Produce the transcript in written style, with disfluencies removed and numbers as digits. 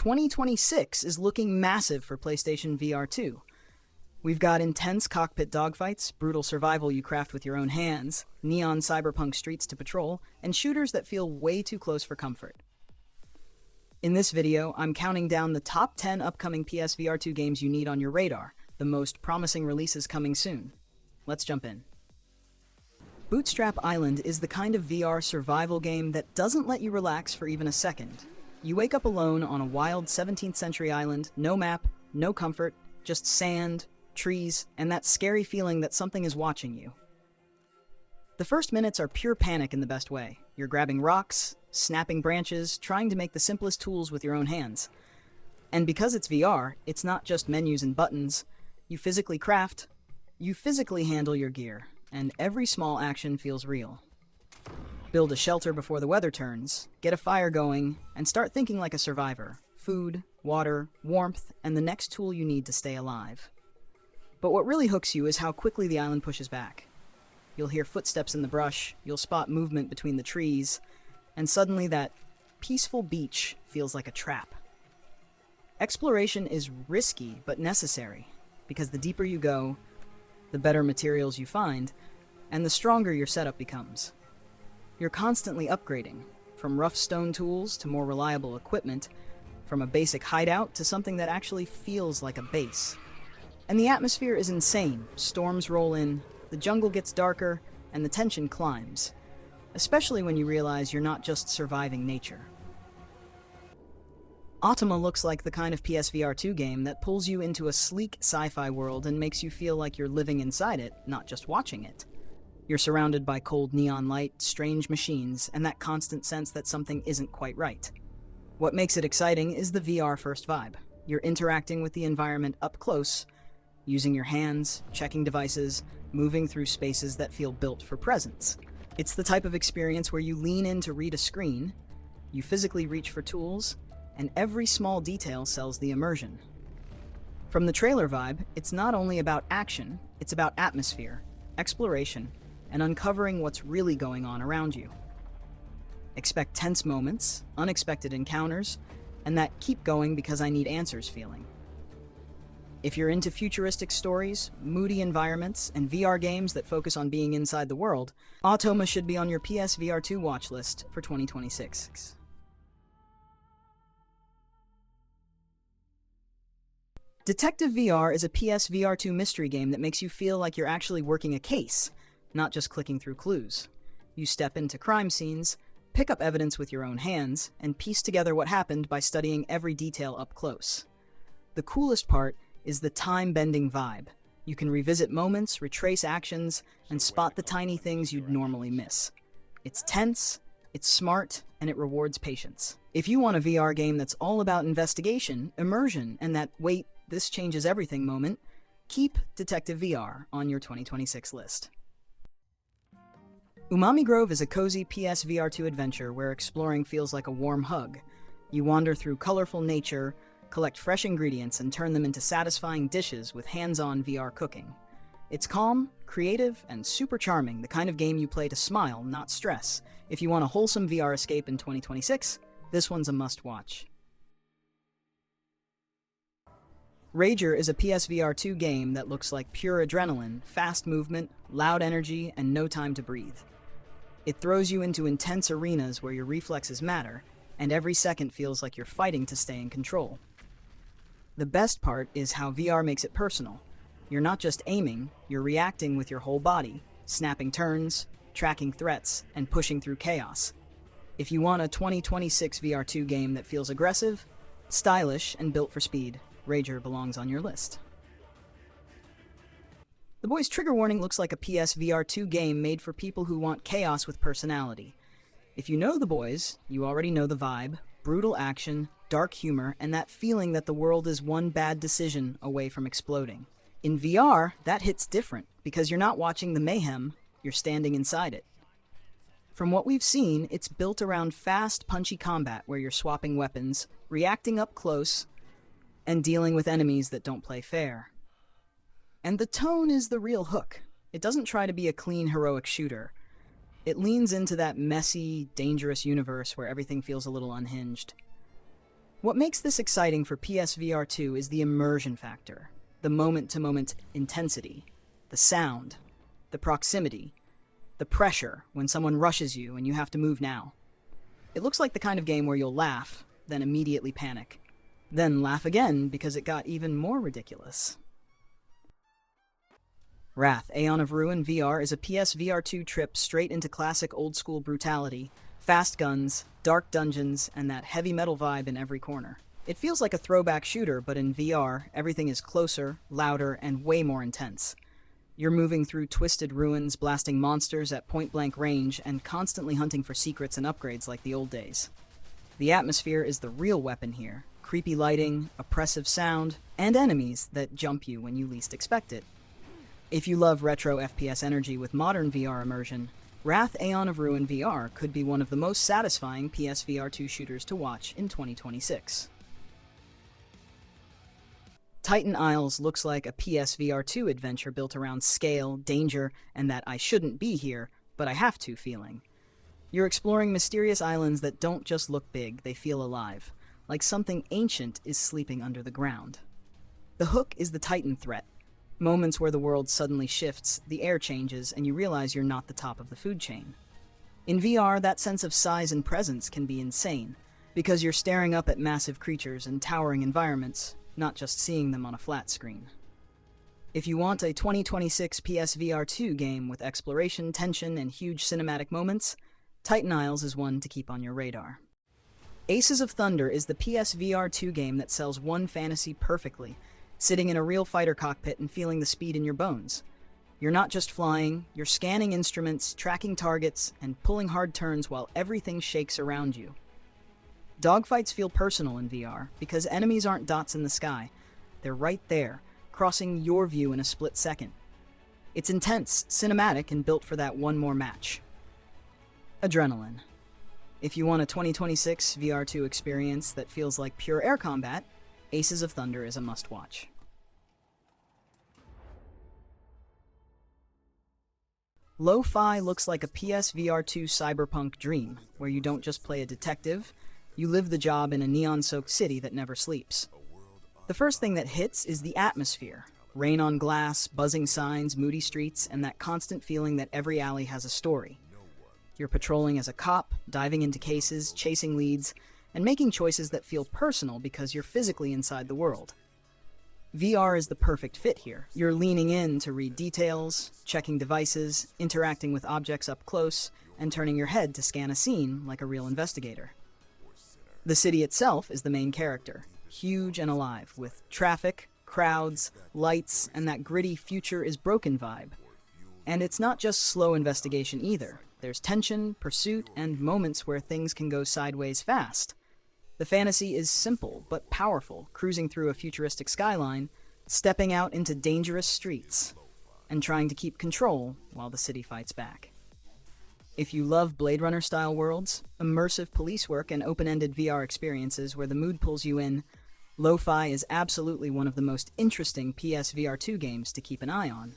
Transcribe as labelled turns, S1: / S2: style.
S1: 2026 is looking massive for PlayStation VR2. We've got intense cockpit dogfights, brutal survival you craft with your own hands, neon cyberpunk streets to patrol, and shooters that feel way too close for comfort. In this video, I'm counting down the top 10 upcoming PS VR2 games you need on your radar, the most promising releases coming soon. Let's jump in. Bootstrap Island is the kind of VR survival game that doesn't let you relax for even a second. You wake up alone on a wild 17th century island, no map, no comfort, just sand, trees, and that scary feeling that something is watching you. The first minutes are pure panic in the best way. You're grabbing rocks, snapping branches, trying to make the simplest tools with your own hands. And because it's VR, it's not just menus and buttons. You physically craft, you physically handle your gear, and every small action feels real. Build a shelter before the weather turns, get a fire going, and start thinking like a survivor. Food, water, warmth, and the next tool you need to stay alive. But what really hooks you is how quickly the island pushes back. You'll hear footsteps in the brush, you'll spot movement between the trees, and suddenly that peaceful beach feels like a trap. Exploration is risky but necessary, because the deeper you go, the better materials you find, and the stronger your setup becomes. You're constantly upgrading, from rough stone tools to more reliable equipment, from a basic hideout to something that actually feels like a base. And the atmosphere is insane. Storms roll in, the jungle gets darker, and the tension climbs, especially when you realize you're not just surviving nature. Automa looks like the kind of PS VR2 game that pulls you into a sleek sci-fi world and makes you feel like you're living inside it, not just watching it. You're surrounded by cold neon light, strange machines, and that constant sense that something isn't quite right. What makes it exciting is the VR first vibe. You're interacting with the environment up close, using your hands, checking devices, moving through spaces that feel built for presence. It's the type of experience where you lean in to read a screen, you physically reach for tools, and every small detail sells the immersion. From the trailer vibe, it's not only about action, it's about atmosphere, exploration, and uncovering what's really going on around you. Expect tense moments, unexpected encounters, and that keep going because I need answers feeling. If you're into futuristic stories, moody environments, and VR games that focus on being inside the world, Automa should be on your PS VR2 watch list for 2026. Detective VR is a PS VR2 mystery game that makes you feel like you're actually working a case, not just clicking through clues. You step into crime scenes, pick up evidence with your own hands, and piece together what happened by studying every detail up close. The coolest part is the time-bending vibe. You can revisit moments, retrace actions, and spot the tiny things you'd normally miss. It's tense, it's smart, and it rewards patience. If you want a VR game that's all about investigation, immersion, and that wait, this changes everything moment, keep Detective VR on your 2026 list. Umami Grove is a cozy PS VR2 adventure where exploring feels like a warm hug. You wander through colorful nature, collect fresh ingredients, and turn them into satisfying dishes with hands-on VR cooking. It's calm, creative, and super charming, the kind of game you play to smile, not stress. If you want a wholesome VR escape in 2026, this one's a must-watch. Rager is a PS VR2 game that looks like pure adrenaline, fast movement, loud energy, and no time to breathe. It throws you into intense arenas where your reflexes matter, and every second feels like you're fighting to stay in control. The best part is how VR makes it personal. You're not just aiming, you're reacting with your whole body, snapping turns, tracking threats, and pushing through chaos. If you want a 2026 VR2 game that feels aggressive, stylish, and built for speed, Rager belongs on your list. The Boys Trigger Warning looks like a PS VR2 game made for people who want chaos with personality. If you know The Boys, you already know the vibe, brutal action, dark humor, and that feeling that the world is one bad decision away from exploding. In VR, that hits different, because you're not watching the mayhem, you're standing inside it. From what we've seen, it's built around fast, punchy combat where you're swapping weapons, reacting up close, and dealing with enemies that don't play fair. And the tone is the real hook. It doesn't try to be a clean, heroic shooter. It leans into that messy, dangerous universe where everything feels a little unhinged. What makes this exciting for PSVR2 is the immersion factor, the moment-to-moment intensity, the sound, the proximity, the pressure when someone rushes you and you have to move now. It looks like the kind of game where you'll laugh, then immediately panic, then laugh again because it got even more ridiculous. Wrath, Aeon of Ruin VR is a PSVR2 trip straight into classic old-school brutality, fast guns, dark dungeons, and that heavy metal vibe in every corner. It feels like a throwback shooter, but in VR, everything is closer, louder, and way more intense. You're moving through twisted ruins, blasting monsters at point-blank range, and constantly hunting for secrets and upgrades like the old days. The atmosphere is the real weapon here. Creepy lighting, oppressive sound, and enemies that jump you when you least expect it. If you love retro FPS energy with modern VR immersion, Wrath Aeon of Ruin VR could be one of the most satisfying PSVR2 shooters to watch in 2026. Titan Isles looks like a PSVR2 adventure built around scale, danger, and that I shouldn't be here, but I have to feeling. You're exploring mysterious islands that don't just look big, they feel alive, like something ancient is sleeping under the ground. The hook is the Titan threat. Moments where the world suddenly shifts, the air changes, and you realize you're not the top of the food chain. In VR, that sense of size and presence can be insane, because you're staring up at massive creatures and towering environments, not just seeing them on a flat screen. If you want a 2026 PSVR2 game with exploration, tension, and huge cinematic moments, Titan Isles is one to keep on your radar. Aces of Thunder is the PSVR2 game that sells one fantasy perfectly, sitting in a real fighter cockpit and feeling the speed in your bones. You're not just flying, you're scanning instruments, tracking targets, and pulling hard turns while everything shakes around you. Dogfights feel personal in VR because enemies aren't dots in the sky. They're right there, crossing your view in a split second. It's intense, cinematic, and built for that one more match. Adrenaline. If you want a 2026 VR2 experience that feels like pure air combat, Aces of Thunder is a must-watch. Lo-Fi looks like a PSVR2 cyberpunk dream, where you don't just play a detective, you live the job in a neon-soaked city that never sleeps. The first thing that hits is the atmosphere. Rain on glass, buzzing signs, moody streets, and that constant feeling that every alley has a story. You're patrolling as a cop, diving into cases, chasing leads, and making choices that feel personal because you're physically inside the world. VR is the perfect fit here. You're leaning in to read details, checking devices, interacting with objects up close, and turning your head to scan a scene like a real investigator. The city itself is the main character, huge and alive, with traffic, crowds, lights, and that gritty future is broken vibe. And it's not just slow investigation either. There's tension, pursuit, and moments where things can go sideways fast. The fantasy is simple but powerful, cruising through a futuristic skyline, stepping out into dangerous streets, and trying to keep control while the city fights back. If you love Blade Runner-style worlds, immersive police work, and open-ended VR experiences where the mood pulls you in, Lo-Fi is absolutely one of the most interesting PSVR2 games to keep an eye on.